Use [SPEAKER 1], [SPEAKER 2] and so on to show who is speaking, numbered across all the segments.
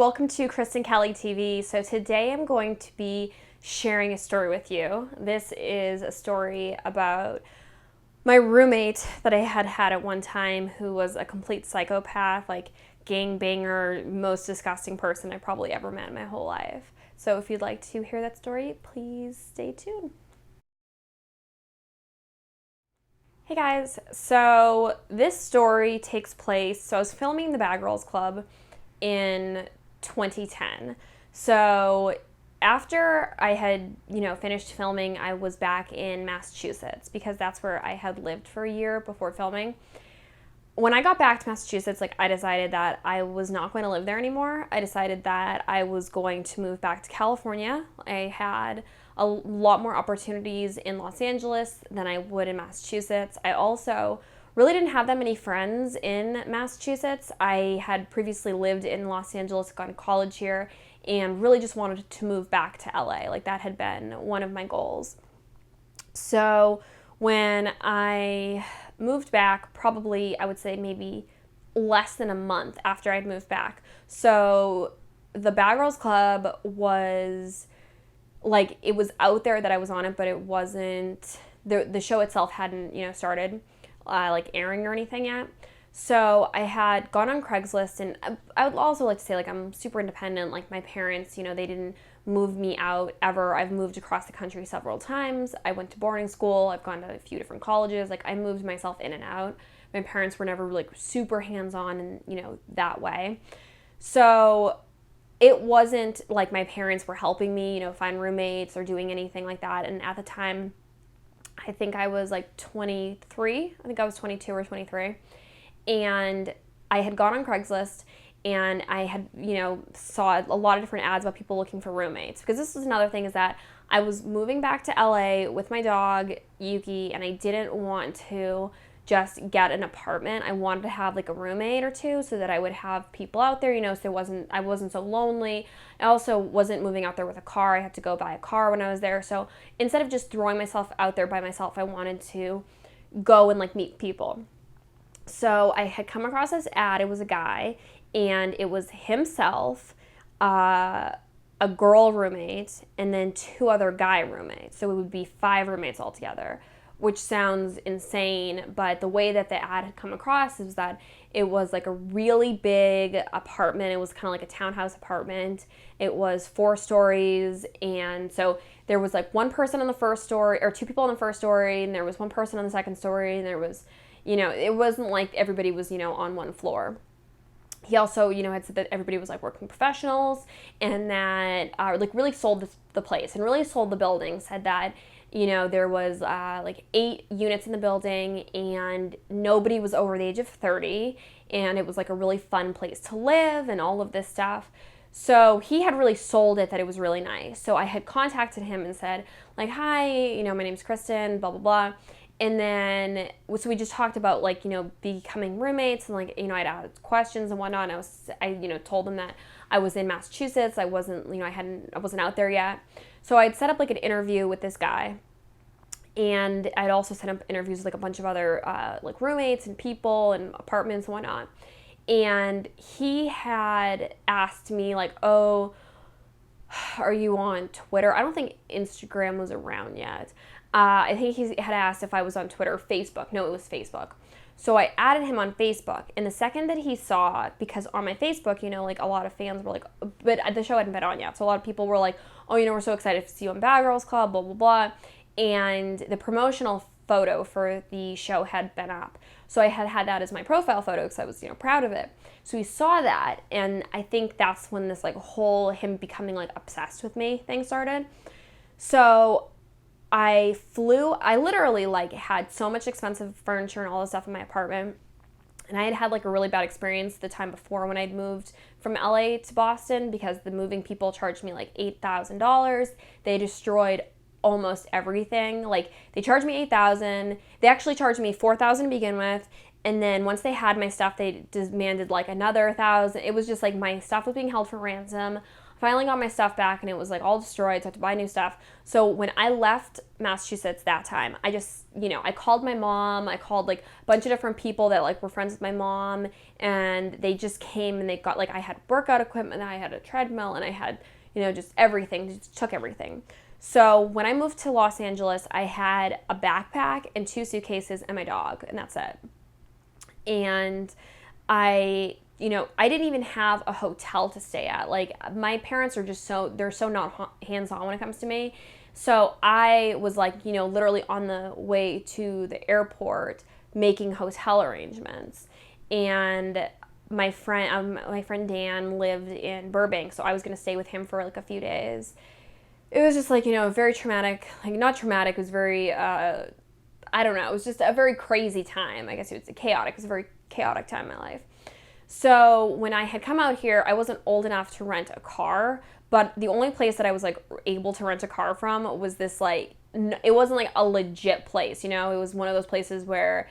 [SPEAKER 1] welcome to Kristen Kelly TV. So today I'm going to be sharing a story with you. This is a story about my roommate that I had at one time who was a complete psychopath, like gangbanger, most disgusting person I probably ever met in my whole life. So if you'd like to hear that story, please stay tuned. Hey guys, so this story takes place, so I was filming the Bad Girls Club in 2010. So after I had, finished filming, I was back in Massachusetts because that's where I had lived for a year before filming. When I got back to Massachusetts, I decided that I was not going to live there anymore. I decided that I was going to move back to California. I had a lot more opportunities in Los Angeles than I would in Massachusetts. I also really didn't have that many friends in Massachusetts. I had previously lived in Los Angeles, gone to college here, and really just wanted to move back to LA. That had been one of my goals. So when I moved back, probably I would say maybe less than a month after I'd moved back. So the Bad Girls Club was it was out there that I was on it, but it wasn't, the show itself hadn't, started airing or anything yet. So I had gone on Craigslist, and I would also like to say I'm super independent. My parents, they didn't move me out ever. I've moved across the country several times. I went to boarding school. I've gone to a few different colleges. I moved myself in and out. My parents were never super hands-on and, that way. So it wasn't like my parents were helping me, find roommates or doing anything like that. And at the time, I think I was 23. I think I was 22 or 23. And I had gone on Craigslist, and I had, saw a lot of different ads about people looking for roommates. Because this was another thing, is that I was moving back to LA with my dog, Yuki, and I didn't want to just get an apartment. I wanted to have a roommate or two so that I would have people out there, so I wasn't so lonely. I also wasn't moving out there with a car. I had to go buy a car when I was there. So instead of just throwing myself out there by myself, I wanted to go and meet people. So I had come across this ad. It was a guy, and it was himself, a girl roommate, and then 2 other guy roommates. So it would be 5 roommates altogether, which sounds insane, but the way that the ad had come across is that it was a really big apartment. It was kind of like a townhouse apartment. It was 4 stories, and so there was one person on the first story, or 2 people on the first story, and there was 1 person on the second story, and there was, it wasn't like everybody was, on one floor. He also, had said that everybody was working professionals, and that really sold the place and really sold the building. Said that there was 8 units in the building, and nobody was over the age of 30, and it was a really fun place to live and all of this stuff. So he had really sold it that it was really nice. So I had contacted him and said hi, my name's Kristen, blah, blah, blah. And then, so we just talked about becoming roommates, and I'd asked questions and whatnot. And I told them that I was in Massachusetts. I wasn't, I wasn't out there yet. So I'd set up an interview with this guy, and I'd also set up interviews with a bunch of other roommates and people and apartments and whatnot. And he had asked me oh, are you on Twitter? I don't think Instagram was around yet. I think he had asked if I was on Twitter or Facebook. No, it was Facebook. So I added him on Facebook, and the second that he saw it, because on my Facebook, a lot of fans were but the show hadn't been on yet, so a lot of people were oh, we're so excited to see you on Bad Girls Club, blah, blah, blah. And the promotional photo for the show had been up. So I had that as my profile photo because I was, proud of it. So he saw that, and I think that's when this whole him becoming obsessed with me thing started. So I literally had so much expensive furniture and all this stuff in my apartment. And I had a really bad experience the time before when I'd moved from LA to Boston, because the moving people charged me $8,000. They destroyed almost everything. They charged me $8,000. They actually charged me $4,000 to begin with. And then once they had my stuff, they demanded another $1,000. It was just my stuff was being held for ransom. I finally got my stuff back, and it was like all destroyed, so I had to buy new stuff. So when I left Massachusetts that time, I just, I called my mom. I called like a bunch of different people that like were friends with my mom, and they just came and they got like, I had workout equipment, I had a treadmill, and I had, just everything. They just took everything. So when I moved to Los Angeles, I had a backpack and 2 suitcases and my dog, and that's it. And I didn't even have a hotel to stay at. Like, my parents are just they're so not hands-on when it comes to me. So I was like, literally on the way to the airport making hotel arrangements. And my friend Dan lived in Burbank, so I was going to stay with him for like a few days. It was just like, very traumatic, like not traumatic, it was very, I don't know, it was just a very crazy time. I guess it was chaotic. It was a very chaotic time in my life. So when I had come out here, I wasn't old enough to rent a car, but the only place that I was like able to rent a car from was this like, it wasn't like a legit place, it was one of those places where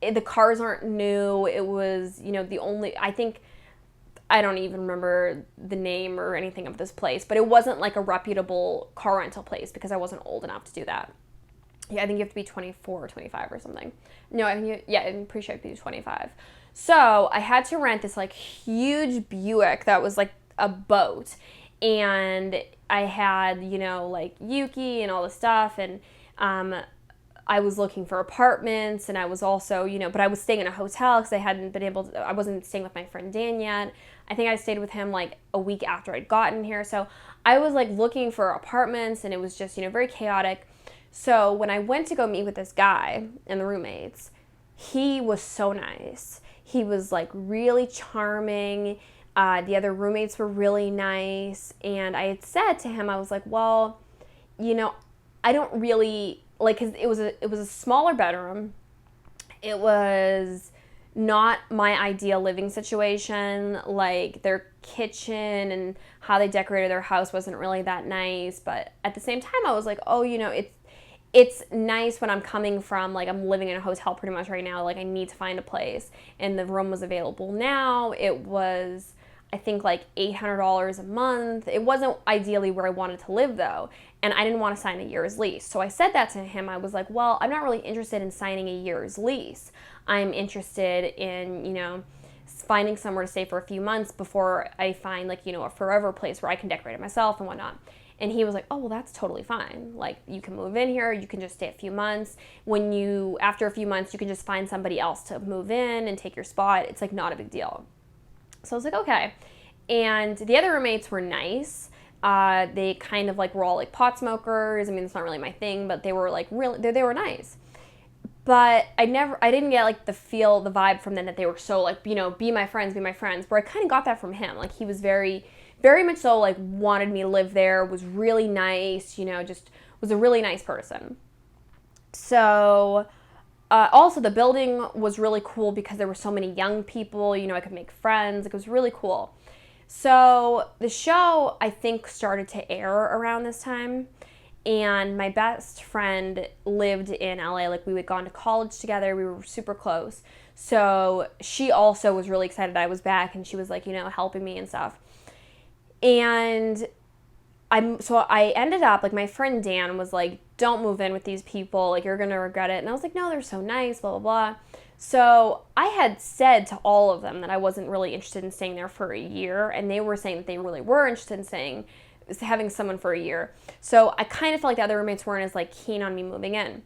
[SPEAKER 1] the cars aren't new. It was, the only, I don't even remember the name or anything of this place, but it wasn't like a reputable car rental place because I wasn't old enough to do that. Yeah, I think you have to be 24 or 25 or something. No, I'm pretty sure I have to be 25. So I had to rent this like huge Buick that was like a boat. And I had, like Yuki and all this stuff. And I was looking for apartments, and I was also, but I was staying in a hotel because I wasn't staying with my friend Dan yet. I think I stayed with him like a week after I'd gotten here. So I was like looking for apartments, and it was just, very chaotic. So when I went to go meet with this guy and the roommates, he was so nice. He was like really charming. The other roommates were really nice. And I had said to him, I was like, well, I don't really like, cause it was a smaller bedroom. It was not my ideal living situation. Like, their kitchen and how they decorated their house wasn't really that nice. But at the same time, I was like, oh, it's nice when I'm coming from, like, I'm living in a hotel pretty much right now. Like, I need to find a place. And the room was available now. It was, I think, like $800 a month. It wasn't ideally where I wanted to live, though. And I didn't want to sign a year's lease. So I said that to him. I was like, well, I'm not really interested in signing a year's lease. I'm interested in, finding somewhere to stay for a few months before I find, like, a forever place where I can decorate it myself and whatnot. And he was like, oh, well, that's totally fine. Like, you can move in here. You can just stay a few months. After a few months, you can just find somebody else to move in and take your spot. It's like not a big deal. So I was like, okay. And the other roommates were nice. They kind of like were all like pot smokers. I mean, it's not really my thing, but they were like they were nice. But I didn't get like the vibe from them that they were so like, be my friends. Where I kind of got that from him. Like, he was very, very much so like wanted me to live there, was really nice, just was a really nice person. So also the building was really cool because there were so many young people, I could make friends. It was really cool. So the show, I think, started to air around this time. And my best friend lived in LA. Like, we had gone to college together. We were super close. So she also was really excited I was back, and she was like, helping me and stuff. And I ended up, like, my friend Dan was like, don't move in with these people. Like, you're going to regret it. And I was like, no, they're so nice, blah, blah, blah. So I had said to all of them that I wasn't really interested in staying there for a year. And they were saying that they really were interested in having someone for a year. So I kind of felt like the other roommates weren't as like keen on me moving in.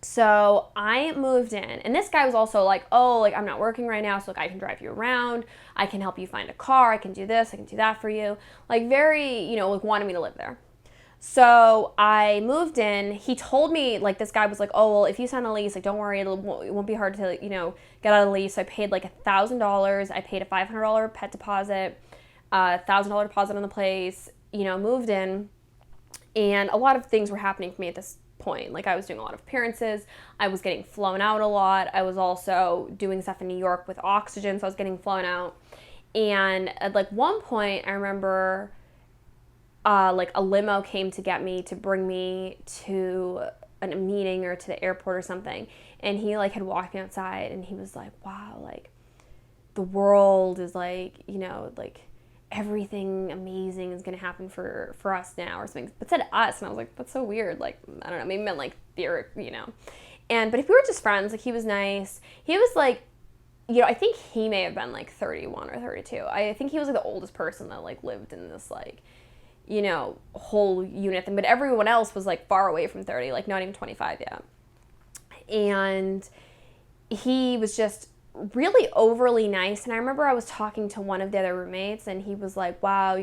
[SPEAKER 1] So I moved in, and this guy was also like, oh, like, I'm not working right now, so like, I can drive you around, I can help you find a car, I can do this, I can do that for you. Like, very, like, wanted me to live there. So I moved in. He told me, like, this guy was like, oh, well, if you sign a lease, like, don't worry, it won't be hard to, get out of the lease. So I paid like $1,000. I paid a $500 pet deposit, $1,000 deposit on the place, moved in. And a lot of things were happening for me at this point. Like, I was doing a lot of appearances. I was getting flown out a lot. I was also doing stuff in New York with Oxygen, so I was getting flown out. And at like one point, I remember like a limo came to get me, to bring me to a meeting or to the airport or something. And he like had walked me outside, and he was like, wow, like, the world is like, like, everything amazing is going to happen for us now or something, but said us, and I was like, that's so weird. Like, I don't know, maybe meant like theory, but if we were just friends, like, he was nice. He was like, I think he may have been like 31 or 32. I think he was like the oldest person that like lived in this like, whole unit thing, but everyone else was like far away from 30, like not even 25 yet. And he was just really overly nice. And I remember I was talking to one of the other roommates, and he was like, wow,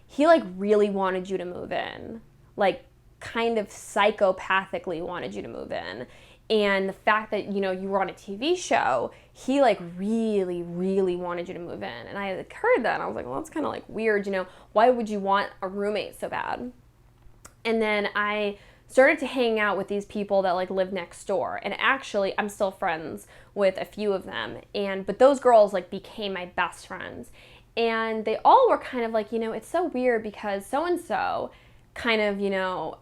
[SPEAKER 1] he like really wanted you to move in, like kind of psychopathically wanted you to move in. And the fact that, you were on a TV show, he like really, really wanted you to move in. And I heard that and I was like, well, that's kind of like weird, why would you want a roommate so bad? And then I started to hang out with these people that like live next door. And actually, I'm still friends with a few of them. But those girls like became my best friends. And they all were kind of like, it's so weird because so-and-so kind of,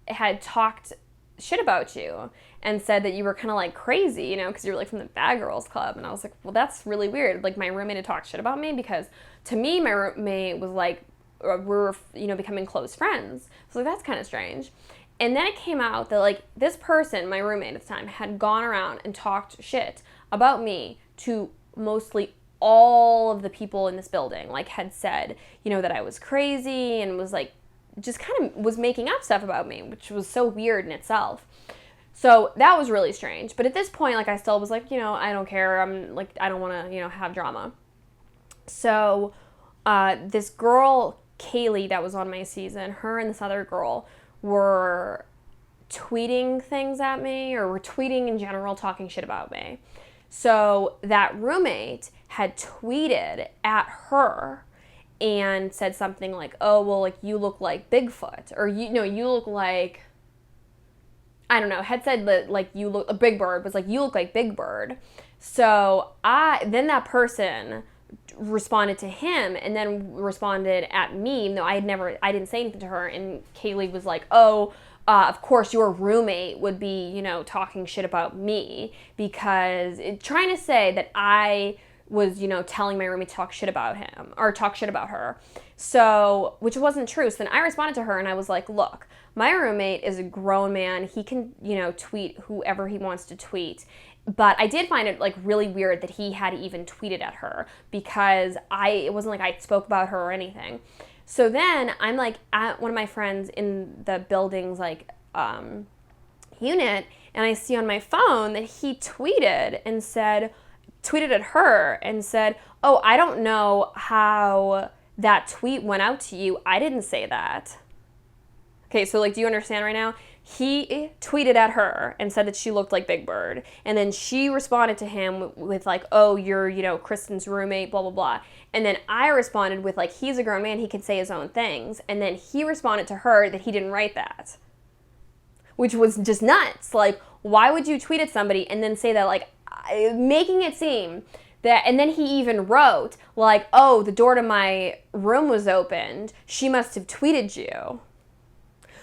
[SPEAKER 1] had talked shit about you and said that you were kind of like crazy, because you were like from the Bad Girls Club. And I was like, well, that's really weird. Like, my roommate had talked shit about me, because to me, my roommate was like, we're, becoming close friends. So like, that's kind of strange. And then it came out that like this person, my roommate at the time, had gone around and talked shit about me to mostly all of the people in this building, like had said, that I was crazy and was like, just kind of was making up stuff about me, which was so weird in itself. So that was really strange. But at this point, like, I still was like, I don't care. I'm like, I don't want to, have drama. So this girl, Kaylee, that was on my season, her and this other girl were tweeting things at me, or were tweeting in general, talking shit about me. So that roommate had tweeted at her and said something like, oh, well, like, you look like Bigfoot, or you look like, I don't know, had said that, like, you look, a Big Bird was like, you look like Big Bird. So then that person responded to him and then responded at me, even though I didn't say anything to her. And Kaylee was like, oh, of course your roommate would be, talking shit about me, because trying to say that I was, telling my roommate to talk shit about him, or talk shit about her. So, which wasn't true. So then I responded to her and I was like, look, my roommate is a grown man. He can, tweet whoever he wants to tweet. But I did find it like really weird that he had even tweeted at her, because it wasn't like I spoke about her or anything. So then I'm like at one of my friends in the building's like unit, and I see on my phone that he tweeted at her and said, oh, I don't know how that tweet went out to you. I didn't say that. Okay, so like, do you understand right now? He tweeted at her and said that she looked like Big Bird. And then she responded to him with like, oh, you're, Kristen's roommate, blah, blah, blah. And then I responded with like, he's a grown man, he can say his own things. And then he responded to her that he didn't write that, which was just nuts. Like, why would you tweet at somebody and then say that, like, making it seem that, and then he even wrote like, oh, the door to my room was opened, she must have tweeted you.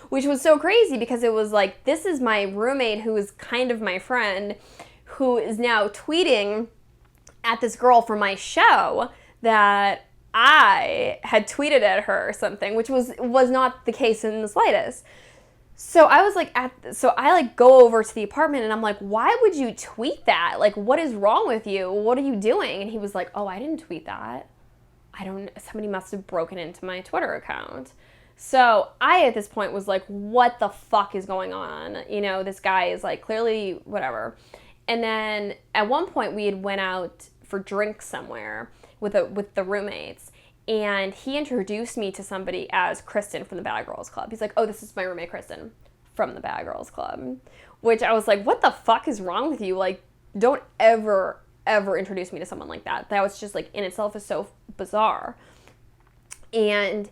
[SPEAKER 1] Which was so crazy, because it was like, this is my roommate who is kind of my friend, who is now tweeting at this girl from my show that I had tweeted at her or something, which was not the case in the slightest. So I was like, so I like go over to the apartment and I'm like, why would you tweet that? Like, what is wrong with you? What are you doing? And he was like, oh, I didn't tweet that. Somebody must have broken into my Twitter account. So I, at this point, was like, what the fuck is going on? This guy is like clearly whatever. And then at one point we had went out for drinks somewhere with the roommates, and he introduced me to somebody as Kristen from the Bad Girls Club. He's like, oh, this is my roommate Kristen from the Bad Girls Club, which I was like, what the fuck is wrong with you? Like, don't ever introduce me to someone like that. That was just like, in itself, is so bizarre. And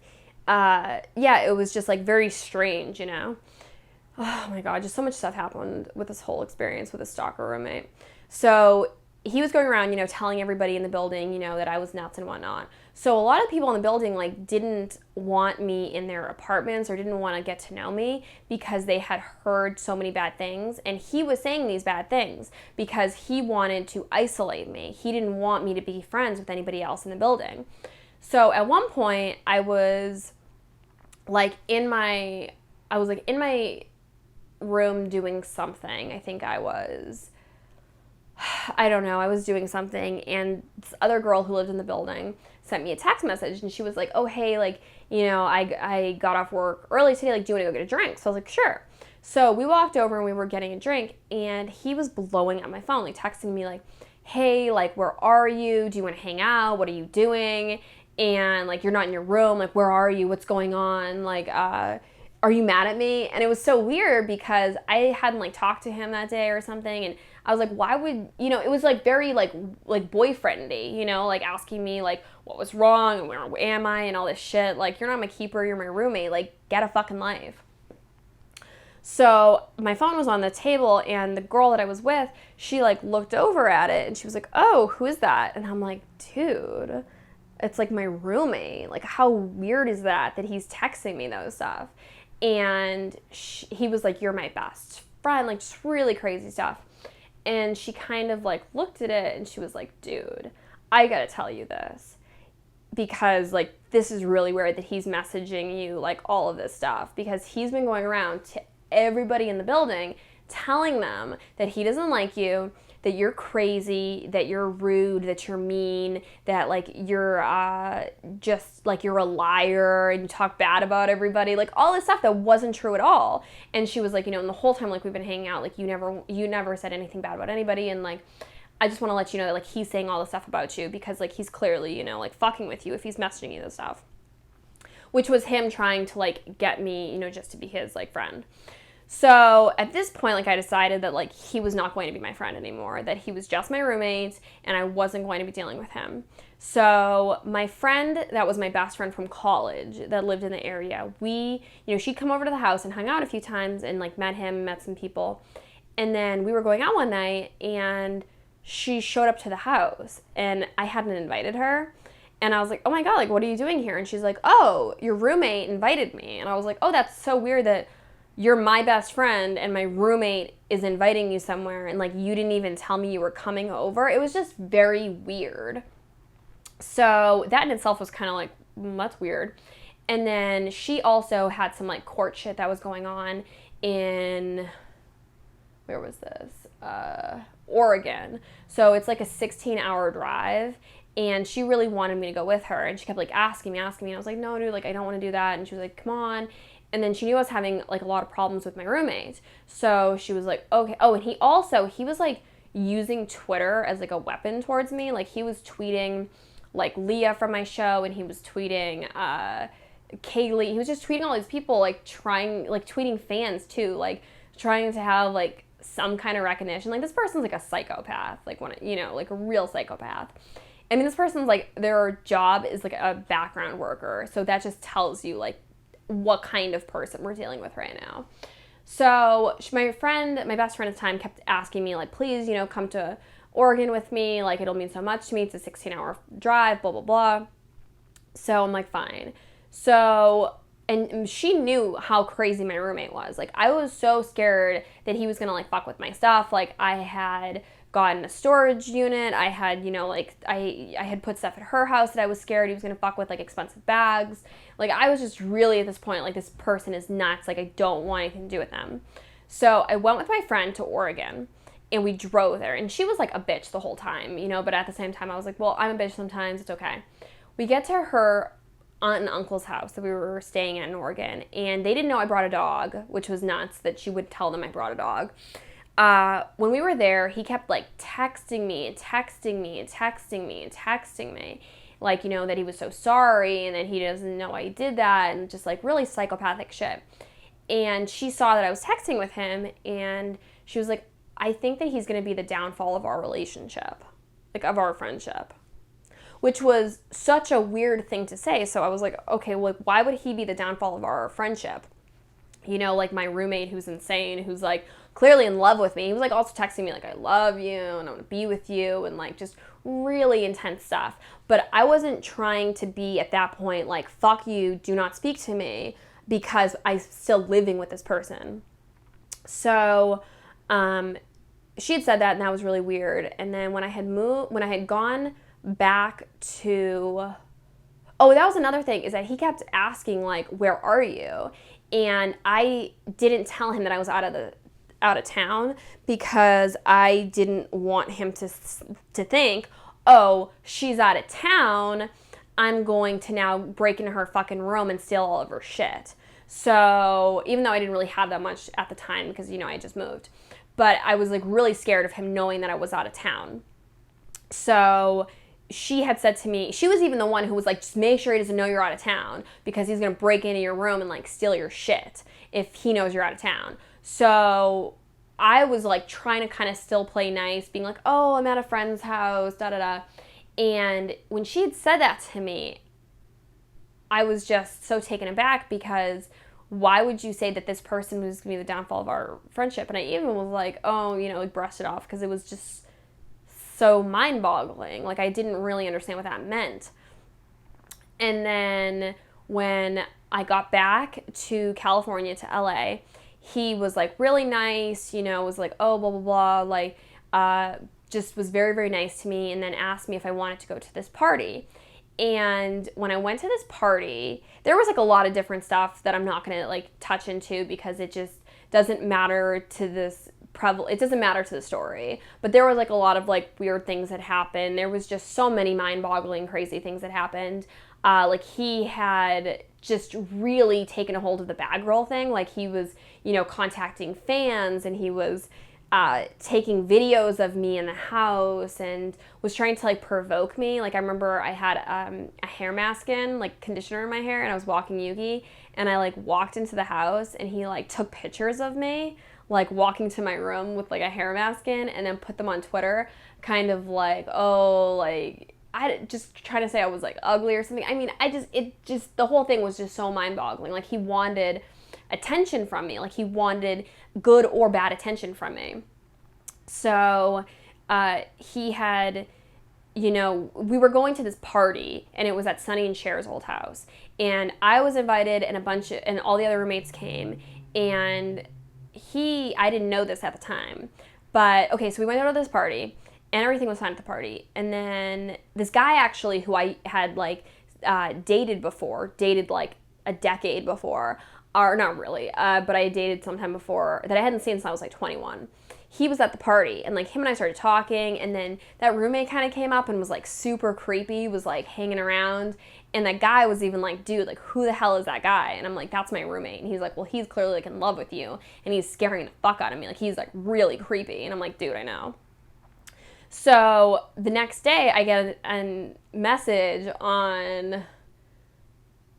[SPEAKER 1] it was just like very strange, Oh my God, just so much stuff happened with this whole experience with a stalker roommate. So he was going around, telling everybody in the building, that I was nuts and whatnot. So a lot of people in the building like didn't want me in their apartments, or didn't want to get to know me, because they had heard so many bad things. And he was saying these bad things because he wanted to isolate me. He didn't want me to be friends with anybody else in the building. So at one point I was like in my room doing something. I don't know, I was doing something, and this other girl who lived in the building sent me a text message, and she was like, oh, hey, like, I got off work early today, like, do you want to go get a drink? So I was like, sure. So we walked over and we were getting a drink, and he was blowing up my phone, like, texting me, like, hey, like, where are you? Do you want to hang out? What are you doing? And, like, you're not in your room. Like, where are you? What's going on? Like, are you mad at me? And it was so weird because I hadn't, like, talked to him that day or something, and I was like, why would, it was like very like boyfriendy, like asking me like what was wrong and where am I and all this shit. Like, you're not my keeper, you're my roommate, like, get a fucking life. So my phone was on the table, and the girl that I was with, she like looked over at it and she was like, oh, who is that? And I'm like, dude, it's like my roommate. Like, how weird is that he's texting me those stuff? And he was like, you're my best friend, like, just really crazy stuff. And she kind of like looked at it and she was like, dude, I gotta tell you this, because like this is really weird that he's messaging you like all of this stuff, because he's been going around to everybody in the building telling them that he doesn't like you, that you're crazy, that you're rude, that you're mean, that like you're just like you're a liar and you talk bad about everybody, like all this stuff that wasn't true at all. And she was like, and the whole time like we've been hanging out, like you never said anything bad about anybody, and like I just want to let you know that like he's saying all this stuff about you because like he's clearly, like fucking with you if he's messaging you this stuff. Which was him trying to like get me, just to be his like friend. So at this point, like, I decided that like he was not going to be my friend anymore, that he was just my roommate and I wasn't going to be dealing with him. So my friend that was my best friend from college that lived in the area, she'd come over to the house and hung out a few times and like met some people. And then we were going out one night and she showed up to the house and I hadn't invited her. And I was like, oh my God, like, what are you doing here? And she's like, oh, your roommate invited me. And I was like, oh, that's so weird that you're my best friend and my roommate is inviting you somewhere and like you didn't even tell me you were coming over. It was just very weird. So that in itself was kind of like, that's weird. And then she also had some like court shit that was going on in, where was this? Oregon. So it's like a 16-hour drive. And she really wanted me to go with her. And she kept like asking me. And I was like, no, dude, like I don't want to do that. And she was like, come on. And then she knew I was having like a lot of problems with my roommate. So she was like, okay. Oh, and he was like using Twitter as like a weapon towards me. Like he was tweeting like Leah from my show, and he was tweeting Kaylee. He was just tweeting all these people, like tweeting fans too, like trying to have like some kind of recognition. Like this person's like a psychopath, like like a real psychopath. I mean, this person's like, their job is like a background worker. So that just tells you like what kind of person we're dealing with right now. So my best friend at the time kept asking me like, please, come to Oregon with me. Like it'll mean so much to me. It's a 16-hour drive, blah, blah, blah. So I'm like, fine. So, and she knew how crazy my roommate was. Like I was so scared that he was going to like fuck with my stuff. Like I had gotten a storage unit. I had, I had put stuff at her house that I was scared he was going to fuck with, like expensive bags. Like I was just really at this point, like this person is nuts. Like I don't want anything to do with them. So I went with my friend to Oregon and we drove there, and she was like a bitch the whole time, but at the same time I was like, well, I'm a bitch sometimes. It's okay. We get to her aunt and uncle's house that we were staying at in Oregon, and they didn't know I brought a dog, which was nuts that she would tell them I brought a dog. When we were there, he kept like texting me, like, that he was so sorry and that he doesn't know I did that, and just like really psychopathic shit. And she saw that I was texting with him, and she was like, I think that he's going to be the downfall of our relationship, like of our friendship, which was such a weird thing to say. So I was like, okay, well, like, why would he be the downfall of our friendship? Like my roommate who's insane, who's like clearly in love with me. He was like also texting me like, I love you and I want to be with you, and like just really intense stuff. But I wasn't trying to be at that point like, fuck you, do not speak to me, because I'm still living with this person. So she had said that, and that was really weird. And then when I had gone back to Oh, that was another thing, is that he kept asking, like, where are you? And I didn't tell him that I was out of town, because I didn't want him to think, oh, she's out of town, I'm going to now break into her fucking room and steal all of her shit. So even though I didn't really have that much at the time, because, you know, I just moved, but I was like really scared of him knowing that I was out of town. So she had said to me, she was even the one who was like, just make sure he doesn't know you're out of town, because he's going to break into your room and like steal your shit if he knows you're out of town. So I was like trying to kind of still play nice, being like, oh, I'm at a friend's house, da da da. And when she had said that to me, I was just so taken aback, because why would you say that this person was going to be the downfall of our friendship? And I even was like, oh, you know, like brushed it off, because it was just so mind-boggling. Like, I didn't really understand what that meant. And then when I got back to California, to LA, he was like really nice, you know, was like, oh, blah, blah, blah, like, just was very, very nice to me, and then asked me if I wanted to go to this party. And when I went to this party, there was like a lot of different stuff that I'm not going to like touch into, because it just doesn't matter to this it doesn't matter to the story. But there was like a lot of like weird things that happened. There was just so many mind-boggling, crazy things that happened. Like, he had just really taken a hold of the bad girl thing. Like, he was, you know, contacting fans, and he was taking videos of me in the house, and was trying to like provoke me. Like, I remember I had a hair mask in, like conditioner in my hair, and I was walking Yugi, and I like walked into the house, and he like took pictures of me like walking to my room with like a hair mask in, and then put them on Twitter, kind of like, oh, like, I just trying to say I was like ugly or something. I mean, the whole thing was just so mind-boggling. Like, he wanted attention from me. Like, he wanted good or bad attention from me. So he had, you know, we were going to this party, and it was at Sonny and Cher's old house, and I was invited, and and all the other roommates came, and I didn't know this at the time, but okay, so we went out to this party, and everything was fine at the party, and then this guy, actually, who I had like dated like a decade before, or not really, but I dated sometime before, that I hadn't seen since I was like 21. He was at the party, and like him and I started talking, and then that roommate kind of came up and was like super creepy, was like hanging around, and that guy was even like, dude, like, who the hell is that guy? And I'm like, that's my roommate. And he's like, well, he's clearly like in love with you, and he's scaring the fuck out of me. Like, he's like really creepy. And I'm like, dude, I know. So the next day I get a message on,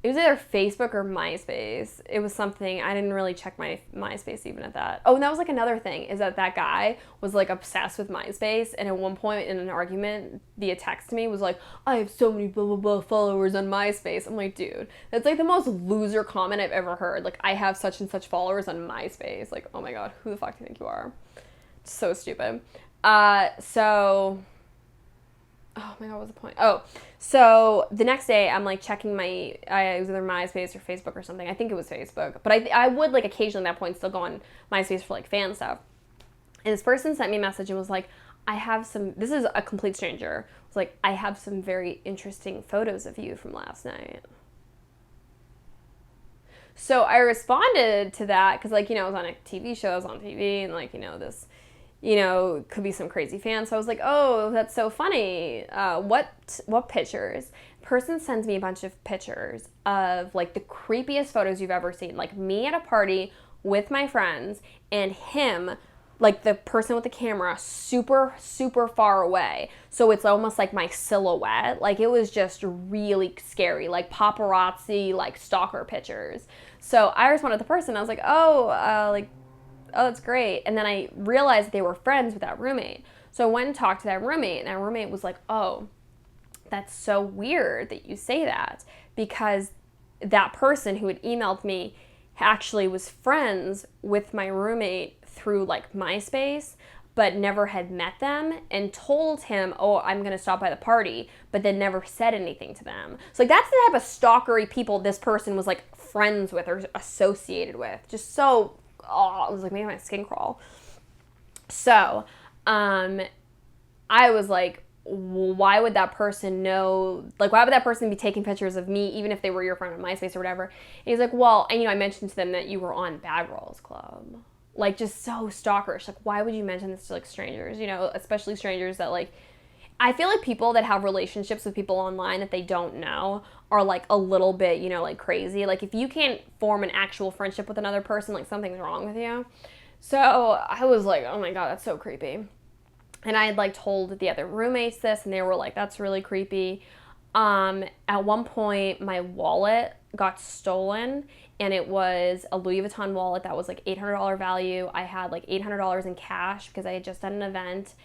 [SPEAKER 1] it was either Facebook or MySpace. It was something, I didn't really check my MySpace even at that. Oh, and that was like another thing, is that guy was like obsessed with MySpace, and at one point in an argument via text to me was like, I have so many blah blah blah followers on MySpace. I'm like, dude, that's like the most loser comment I've ever heard. Like, I have such and such followers on MySpace. Like, oh my god, who the fuck do you think you are? So stupid. Oh my god, what was the point? Oh, so the next day I'm like checking it was either MySpace or Facebook or something. I think it was Facebook. But I would like occasionally at that point still go on MySpace for like fan stuff. And this person sent me a message and was like, this is a complete stranger. It was like, I have some very interesting photos of you from last night. So I responded to that, because like, you know, I was on a TV show, I was on TV, and like, you know, this, you know, could be some crazy fan. So I was like, oh, that's so funny. What pictures? Person sends me a bunch of pictures of like the creepiest photos you've ever seen. Like, me at a party with my friends, and him, like the person with the camera, super, super far away. So it's almost like my silhouette. Like, it was just really scary, like paparazzi, like stalker pictures. So I responded to the person. I was like, oh, that's great. And then I realized they were friends with that roommate. So I went and talked to that roommate, and that roommate was like, oh, that's so weird that you say that, because that person who had emailed me actually was friends with my roommate through like MySpace, but never had met them, and told him, oh, I'm going to stop by the party, but then never said anything to them. So like, that's the type of stalkery people this person was like friends with or associated with. Just so, it was like making my skin crawl. So, I was like, why would that person know, like, why would that person be taking pictures of me, even if they were your friend on MySpace or whatever? And he's like, well, and, I mentioned to them that you were on Bad Girls Club. Like, just so stalkerish. Like, why would you mention this to, like, strangers, especially strangers that, like, I feel like people that have relationships with people online that they don't know are, like, a little bit, like, crazy. Like, if you can't form an actual friendship with another person, like, something's wrong with you. So I was like, oh my God, that's so creepy. And I had, like, told the other roommates this, and they were like, that's really creepy. At one point, my wallet got stolen, and it was a Louis Vuitton wallet that was, like, $800 value. I had, like, $800 in cash because I had just done an event.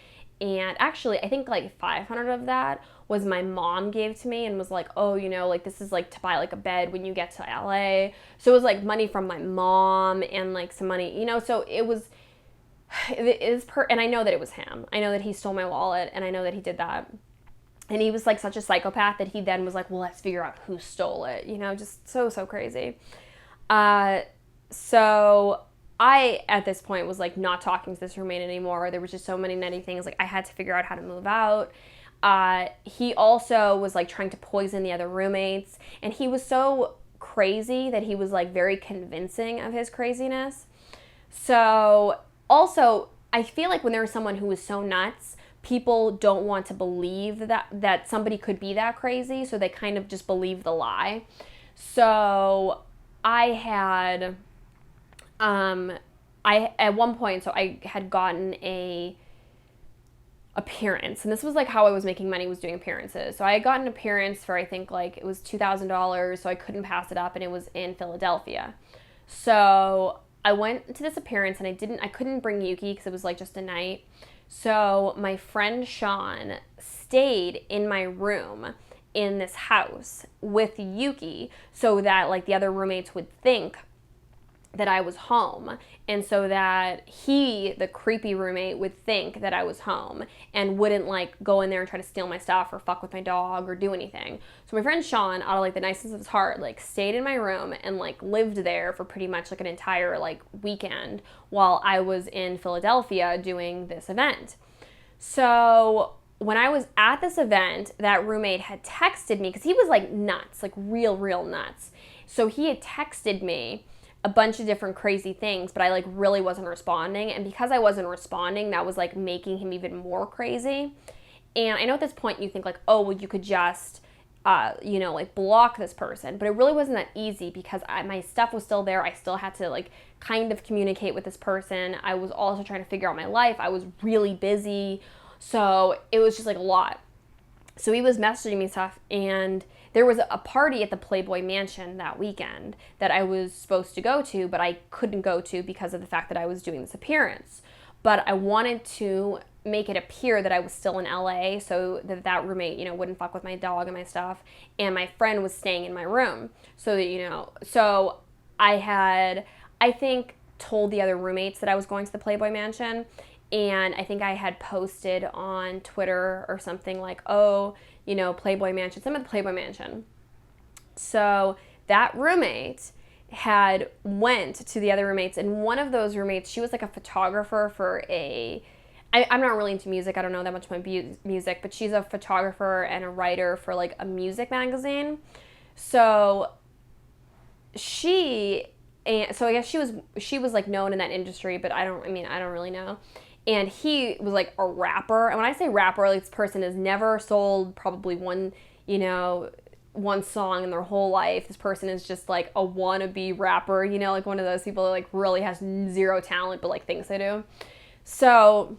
[SPEAKER 1] And actually, I think, like, 500 of that was my mom gave to me and was like, oh, like, this is, like, to buy, like, a bed when you get to LA. So it was, like, money from my mom and, like, some money, so it is and I know that it was him. I know that he stole my wallet, and I know that he did that. And he was, like, such a psychopath that he then was like, well, let's figure out who stole it, just so crazy. So I, at this point, was, like, not talking to this roommate anymore. There was just so many nutty things. Like, I had to figure out how to move out. He also was, like, trying to poison the other roommates. And he was so crazy that he was, like, very convincing of his craziness. So also, I feel like when there's someone who is so nuts, people don't want to believe that somebody could be that crazy, so they kind of just believe the lie. So I had, at one point, so I had gotten a appearance, and this was, like, how I was making money, was doing appearances. So I had gotten an appearance for, I think, like, it was $2,000, so I couldn't pass it up, and it was in Philadelphia. So I went to this appearance, and I couldn't bring Yuki because it was, like, just a night. So my friend Sean stayed in my room in this house with Yuki so that, like, the other roommates would think that I was home, and so that he, the creepy roommate, would think that I was home and wouldn't, like, go in there and try to steal my stuff or fuck with my dog or do anything. So my friend Sean, out of, like, the nicest of his heart, like, stayed in my room and, like, lived there for pretty much, like, an entire, like, weekend while I was in Philadelphia doing this event. So when I was at this event, that roommate had texted me, because he was, like, nuts, like, real nuts. So he had texted me a bunch of different crazy things, but I, like, really wasn't responding. And because I wasn't responding, that was, like, making him even more crazy. And I know at this point you think, like, oh, well, you could just, like, block this person. But it really wasn't that easy, because my stuff was still there. I still had to, like, kind of communicate with this person. I was also trying to figure out my life. I was really busy. So it was just, like, a lot. So he was messaging me stuff, and there was a party at the Playboy Mansion that weekend that I was supposed to go to, but I couldn't go to because of the fact that I was doing this appearance. But I wanted to make it appear that I was still in LA so that roommate, wouldn't fuck with my dog and my stuff. And my friend was staying in my room. So that, so I had, I think, told the other roommates that I was going to the Playboy Mansion. And I think I had posted on Twitter or something like, oh, Playboy Mansion, some of the Playboy Mansion. So that roommate had went to the other roommates, and one of those roommates, she was, like, a photographer for I'm not really into music. I don't know that much about music, but she's a photographer and a writer for, like, a music magazine. So I guess she was like, known in that industry, but I don't really know. And he was, like, a rapper. And when I say rapper, like, this person has never sold probably one song in their whole life. This person is just, like, a wannabe rapper, like one of those people that, like, really has zero talent, but, like, thinks they do. So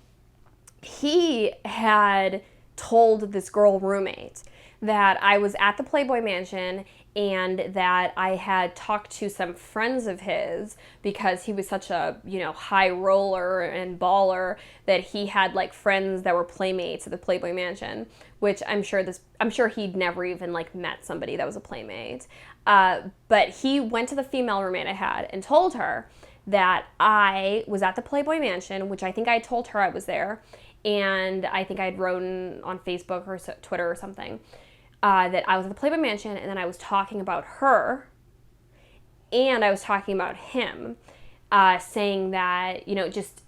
[SPEAKER 1] he had told this girl roommate that I was at the Playboy Mansion and that I had talked to some friends of his because he was such a, high roller and baller that he had, like, friends that were playmates at the Playboy Mansion, which I'm sure he'd never even, like, met somebody that was a playmate. But he went to the female roommate I had and told her that I was at the Playboy Mansion, which I think I told her I was there, and I think I had written on Facebook or Twitter or something, that I was at the Playboy Mansion, and then I was talking about her, and I was talking about him, saying that, just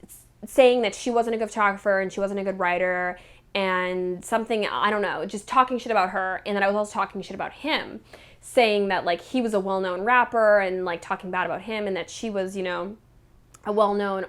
[SPEAKER 1] saying that she wasn't a good photographer and she wasn't a good writer, and something, I don't know, just talking shit about her. And then I was also talking shit about him, saying that like he was a well-known rapper and like talking bad about him, and that she was, a well-known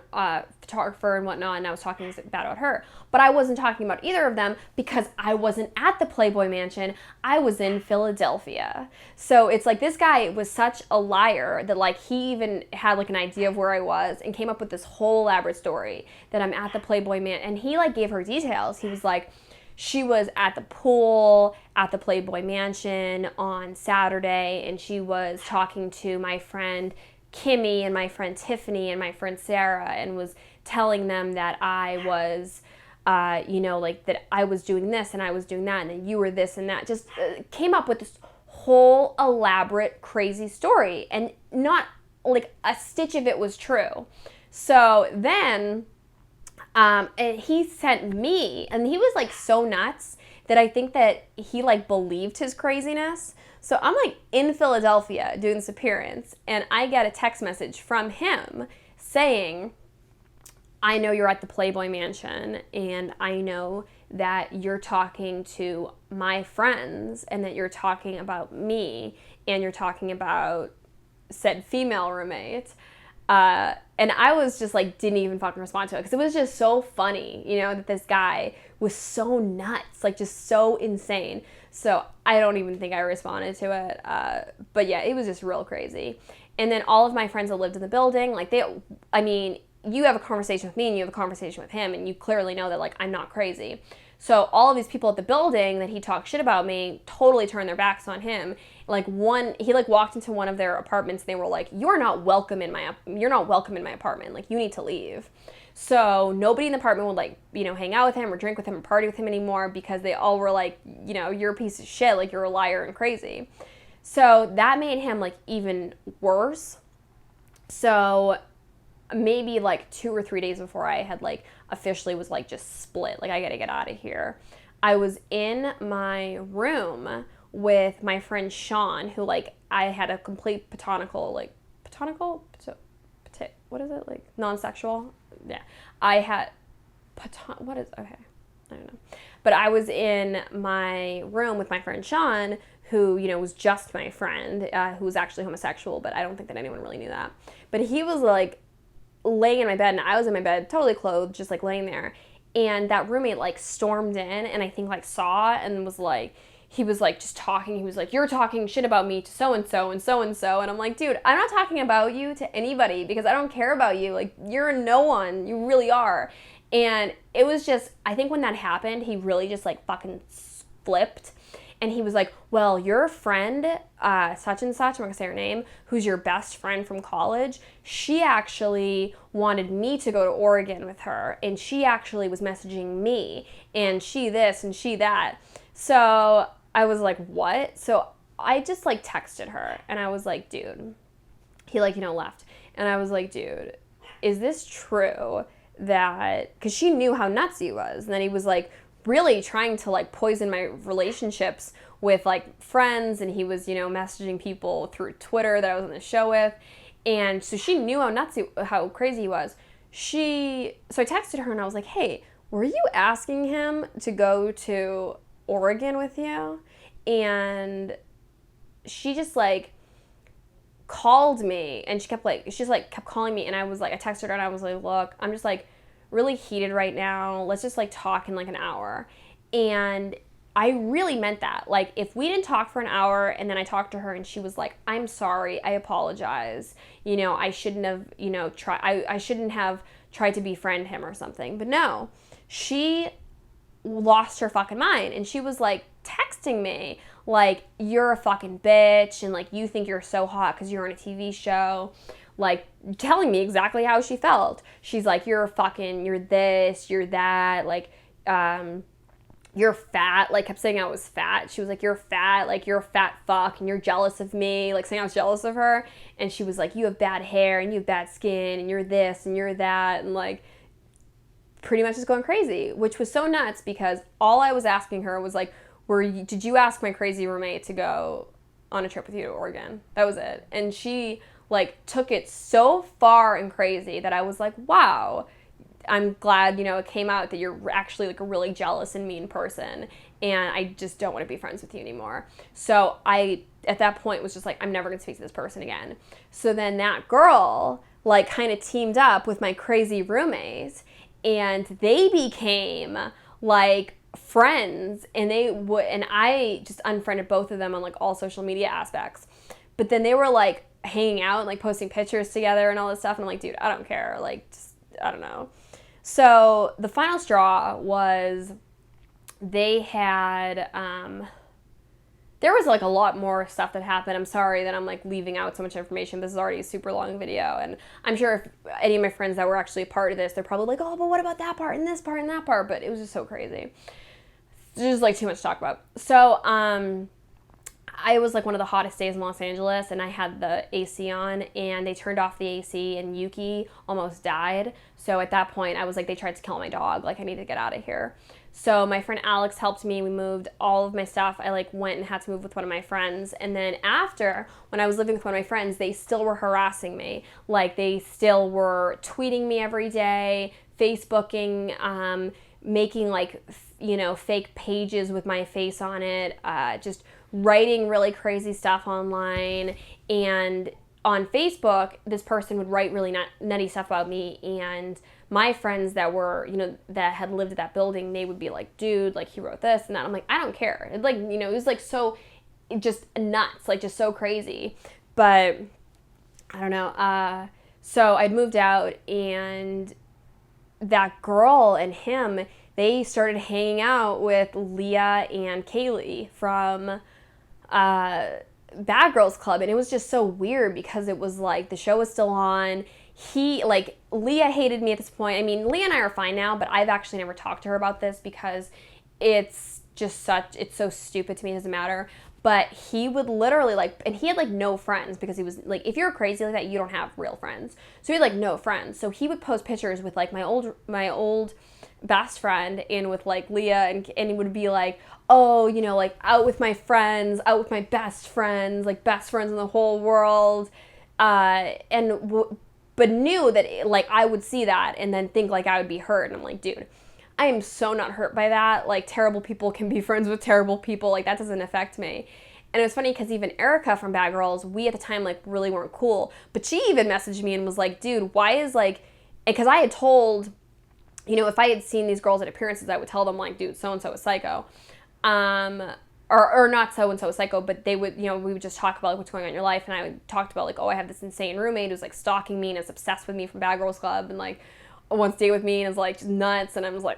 [SPEAKER 1] photographer and whatnot, and I was talking bad about her. But I wasn't talking about either of them because I wasn't at the Playboy Mansion. I was in Philadelphia. So it's like this guy was such a liar that like he even had like an idea of where I was and came up with this whole elaborate story that I'm at the Playboy Mansion. And he like gave her details. He was like, she was at the pool at the Playboy Mansion on Saturday, and she was talking to my friend Kimmy and my friend Tiffany and my friend Sarah, and was telling them that I was, like that I was doing this and I was doing that, and then you were this and that. Just came up with this whole elaborate, crazy story, and not like a stitch of it was true. So then and he sent me, and he was like so nuts that I think that he like believed his craziness. So I'm like in Philadelphia doing this appearance, and I get a text message from him saying, I know you're at the Playboy Mansion, and I know that you're talking to my friends, and that you're talking about me, and you're talking about said female roommate. And I was just like, didn't even fucking respond to it, because it was just so funny, that this guy was so nuts, like just so insane. So I don't even think I responded to it. But yeah, it was just real crazy. And then all of my friends that lived in the building, like you have a conversation with me and you have a conversation with him, and you clearly know that like I'm not crazy. So all of these people at the building that he talked shit about me totally turned their backs on him. He walked into one of their apartments, and they were like, you're not welcome in my apartment. Like, you need to leave. So nobody in the apartment would hang out with him or drink with him or party with him anymore, because they all were like, you're a piece of shit. Like, you're a liar and crazy. So that made him like even worse. So maybe like 2 or 3 days before I had like officially was like just split, like I gotta get out of here, I was in my room with my friend Sean, who like I had a complete what is it, like non-sexual, yeah, I had what is, okay, I don't know, but I was in my room with my friend Sean, who was just my friend, who was actually homosexual, but I don't think that anyone really knew that. But he was like laying in my bed, and I was in my bed totally clothed, just like laying there, and that roommate like stormed in, and I think like saw it, and was like, he was like just talking, he was like, you're talking shit about me to so and so and so and so, and I'm like, dude, I'm not talking about you to anybody, because I don't care about you, like you're no one, you really are. And it was just, I think when that happened, he really just like fucking flipped. And he was like, well, your friend, such and such, I'm not gonna say her name, who's your best friend from college, she actually wanted me to go to Oregon with her, and she actually was messaging me, and she this and she that. So I was like, what? So I just like texted her, and I was like, dude, he like, left. And I was like, dude, is this true that, because she knew how nuts he was, and then he was like, really trying to like poison my relationships with like friends, and he was messaging people through Twitter that I was on the show with, and so she knew how crazy he was. So I texted her, and I was like, hey, were you asking him to go to Oregon with you? And she just like called me, and she kept calling me, and I was like, I texted her, and I was like, look, I'm just like really heated right now, let's just like talk in like an hour. And I really meant that. Like, if we didn't talk for an hour, and then I talked to her, and she was like, I'm sorry, I apologize, I shouldn't have I shouldn't have tried to befriend him or something. But no, she lost her fucking mind, and she was like texting me like, you're a fucking bitch, and like, you think you're so hot because you're on a TV show, like telling me exactly how she felt. She's like, you're this, you're that, like, you're fat, like kept saying I was fat. She was like, you're fat, like you're a fat fuck, and you're jealous of me, like saying I was jealous of her. And she was like, you have bad hair, and you have bad skin, and you're this, and you're that, and like pretty much just going crazy, which was so nuts, because all I was asking her was like, did you ask my crazy roommate to go on a trip with you to Oregon? That was it. And she like took it so far and crazy that I was like, wow, I'm glad, it came out that you're actually like a really jealous and mean person, and I just don't want to be friends with you anymore. So I, at that point, was just like, I'm never going to speak to this person again. So then that girl, like, kind of teamed up with my crazy roommates, and they became, like, friends, and I just unfriended both of them on, like, all social media aspects. But then they were, like, hanging out and, like, posting pictures together and all this stuff, and I'm like, dude, I don't care. Like, just, I don't know. So the final straw was they had, there was like a lot more stuff that happened. I'm sorry that I'm like leaving out so much information. This is already a super long video, and I'm sure if any of my friends that were actually a part of this, they're probably like, oh, but what about that part and this part and that part? But it was just so crazy. There's just like too much to talk about. So, I was like one of the hottest days in Los Angeles, and I had the AC on, and they turned off the AC, and Yuki almost died. So at that point, I was like, they tried to kill my dog. Like, I need to get out of here. So my friend Alex helped me. We moved all of my stuff. I like went and had to move with one of my friends. And then after, when I was living with one of my friends, they still were harassing me. Like, they still were tweeting me every day, Facebooking, making like, fake pages with my face on it, just writing really crazy stuff online. And on Facebook, this person would write really nutty stuff about me, and my friends that were, that had lived at that building, they would be like, dude, like, he wrote this and that. I'm like, I don't care. It, like, it was like so just nuts, like just so crazy. But I don't know. So I'd moved out, and that girl and him, they started hanging out with Leah and Kaylee from Bad Girls Club, and it was just so weird because it was like the show was still on. Leah hated me at this point. I mean, Leah and I are fine now, but I've actually never talked to her about this because it's so stupid to me, it doesn't matter. But he would literally and he had like no friends because he was like, if you're crazy like that, you don't have real friends. So he had like no friends. So he would post pictures with like my old best friend and with like Leah, and he would be like, oh, like out with my friends, out with my best friends, like best friends in the whole world. But knew that like I would see that and then think like I would be hurt. And I'm like, dude, I am so not hurt by that. Like, terrible people can be friends with terrible people. Like, that doesn't affect me. And it was funny because even Erica from Bad Girls, we at the time like really weren't cool. But she even messaged me and was like, dude, why is like, because I had told, if I had seen these girls at appearances, I would tell them like, dude, so-and-so is psycho. Or not so-and-so is psycho, but they would, we would just talk about like what's going on in your life. And I would talk about like, oh, I have this insane roommate who's like stalking me and is obsessed with me from Bad Girls Club, and like wants to stay with me and is like just nuts. And I was like,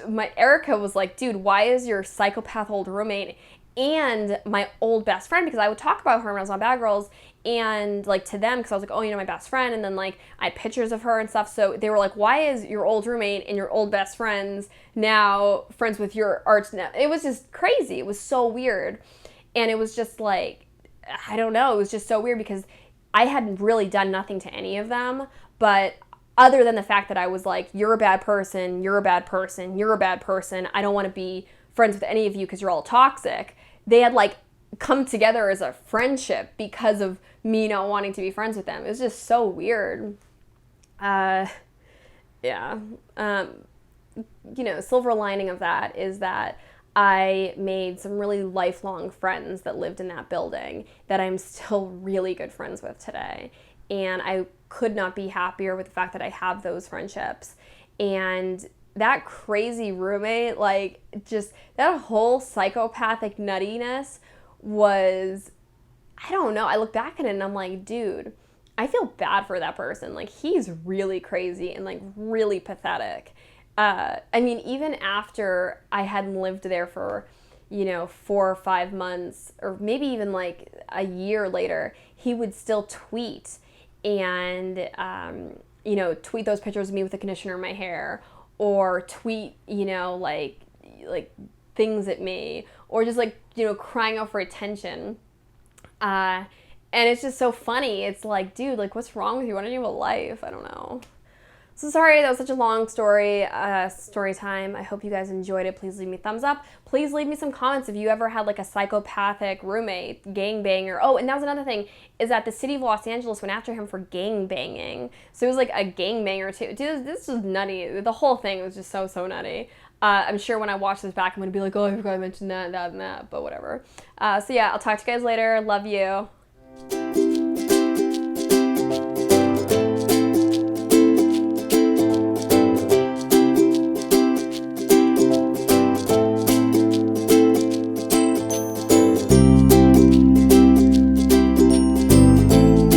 [SPEAKER 1] my Erica was like, dude, why is your psychopath old roommate and my old best friend, because I would talk about her when I was on Bad Girls, and like to them, because I was like, oh, my best friend, and then like I had pictures of her and stuff, so they were like, why is your old roommate and your old best friends now friends with your arch now? It was just crazy. It was so weird. And it was just like, I don't know, it was just so weird because I hadn't really done nothing to any of them, but other than the fact that I was like, you're a bad person, you're a bad person, you're a bad person, I don't want to be friends with any of you because you're all toxic. They had like come together as a friendship because of me not wanting to be friends with them. It was just so weird. Yeah. Silver lining of that is that I made some really lifelong friends that lived in that building that I'm still really good friends with today. And I could not be happier with the fact that I have those friendships. And that crazy roommate, like, just that whole psychopathic nuttiness was, I don't know, I look back at it and I'm like, dude, I feel bad for that person. Like, he's really crazy and like really pathetic. I mean, even after I hadn't lived there for, 4 or 5 months, or maybe even like a year later, he would still tweet and, tweet those pictures of me with the conditioner in my hair, or tweet, like things at me, or just like, crying out for attention. And it's just so funny. It's like, dude, like, what's wrong with you? Why don't you have a life? I don't know. So sorry, that was such a long story time. I hope you guys enjoyed it. Please leave me a thumbs up. Please leave me some comments if you ever had like a psychopathic roommate, gangbanger. Oh, and that was another thing, is that the city of Los Angeles went after him for gangbanging. So it was like a gangbanger too. Dude, this was nutty. The whole thing was just so nutty. I'm sure when I watch this back, I'm gonna be like, oh, I forgot I mentioned that, and that, but whatever. So yeah, I'll talk to you guys later. Love you.